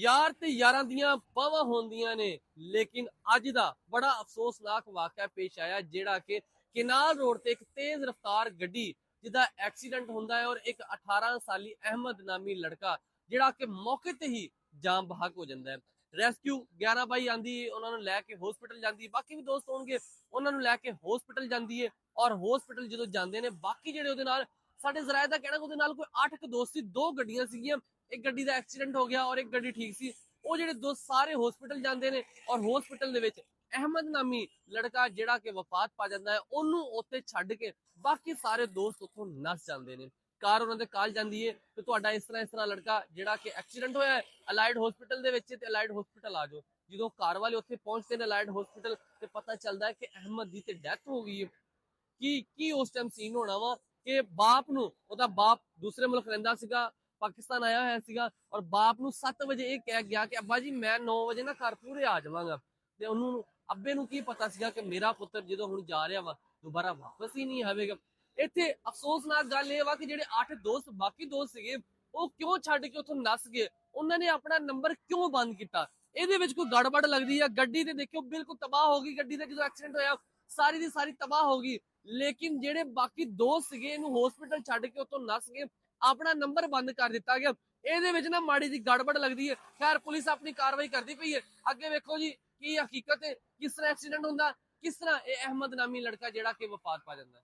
यार ते यारां दियां बावां होंदियां ने लेकिन अज दा बड़ा अफसोसनाक वाकया पेश आया जेड़ा कि किनाल रोड ते एक तेज रफ्तार गड्डी जिदा एक्सीडेंट होंदा है और एक 18 साली अहमद नामी लड़का जेड़ा कि मौके ते ही जान बहक हो जाता है। रेस्क्यू 11 बाई आंदी है, उन्होंने लैके हॉस्पिटल जाती है, बाकी भी दोस्त होंगे उन्होंने लैके हॉस्पिटल जाती है और हॉस्पिटल जो जाते हैं बाकी जेडे ਉਹਦੇ ਨਾਲ ਸਾਡੇ ਜ਼ਰਾਇਰ ਦਾ ਕਹਿਣਾ ਉਹਦੇ ਨਾਲ ਕੋਈ 8 ਕ ਦੋਸਤ ਸੀ, ਦੋ ਗੱਡੀਆਂ ਸੀਗੀਆਂ, एक गड्डी का एक्सीडेंट हो गया और एक गड्डी ठीक सी। वो जेडे दोस्त सारे हॉस्पिटल जाते हैं और हॉस्पिटल दे विच अहमद नामी लड़का जेड़ा कि वफात पा जाता है ओनू उत्थे छड्ड के बाकी सारे दोस्त उत्थों नस जाते हैं। कार उन्होंने कॉल जाती है कि तुहाडा इस तरह लड़का जेड़ा कि एक्सीडेंट होया है अलाइड हॉस्पिटल दे विच ते अलाइड हॉस्पिटल आ जाओ। जो कार वाले उत्थे पहुंचते हैं अलाइड हॉस्पिटल ते पता चलता है कि अहमद दी ते डेथ हो गई है। की उस टाइम सीन होना वा कि बाप नू ओदा बाप दूसरे मुल्क रहिंदा सीगा, पाकिस्तान आया होया सीगा और बाप नू 7 वजे ये कह गया कि अब्बा जी मैं 9 वजे ना घर पूरे आ जावांगा ते ओनू अब्बे नू की पता सीगा कि मेरा पुत्र जो हुण जा रहा वा दोबारा वापस ही नहीं आवेगा। इत्थे अफसोसनाक गल ये वा कि जेडे 8 दोस्त बाकी दोस्त सीगे ਉਹ ਕਿਉਂ ਛੱਡ ਕੇ ਉੱਥੋਂ ਨਸ ਗਏ, ਉਹਨਾਂ ਨੇ ਆਪਣਾ ਨੰਬਰ ਕਿਉਂ ਬੰਦ ਕੀਤਾ? ਇਹਦੇ ਵਿੱਚ ਕੋਈ ਗੜਬੜ ਲੱਗਦੀ ਹੈ। ਗੱਡੀ ਤੇ ਦੇਖਿਓ ਬਿਲਕੁਲ ਤਬਾਹ ਹੋ ਗਈ, ਗੱਡੀ ਦਾ ਜਦੋਂ ਐਕਸੀਡੈਂਟ ਹੋਇਆ ਸਾਰੀ ਦੀ ਸਾਰੀ ਤਬਾਹ ਹੋ ਗਈ। ਲੇਕਿਨ ਜਿਹੜੇ ਬਾਕੀ ਦੋਸਤ ਸੀਗੇ ਇਹਨੂੰ ਹਸਪੀਟਲ ਛੱਡ ਕੇ ਉੱਥੋਂ ਨਸ ਗਏ, ਆਪਣਾ ਨੰਬਰ ਬੰਦ ਕਰ ਦਿੱਤਾ ਗਿਆ। ਇਹਦੇ ਵਿੱਚ ਨਾ ਮਾੜੀ ਜੀ ਗੜਬੜ ਲੱਗਦੀ ਹੈ। ਖੈਰ ਪੁਲਿਸ ਆਪਣੀ ਕਾਰਵਾਈ ਕਰਦੀ ਪਈ ਹੈ। ਅੱਗੇ ਵੇਖੋ ਜੀ ਕੀ ਹਕੀਕਤ ਹੈ, ਕਿਸ ਤਰ੍ਹਾਂ ਐਕਸੀਡੈਂਟ ਹੁੰਦਾ, ਕਿਸ ਤਰ੍ਹਾਂ ਇਹ ਅਹਿਮਦ ਨਾਮੀ ਲੜਕਾ ਜਿਹੜਾ ਕਿ ਵਫਾਤ ਪਾ ਜਾਂਦਾ।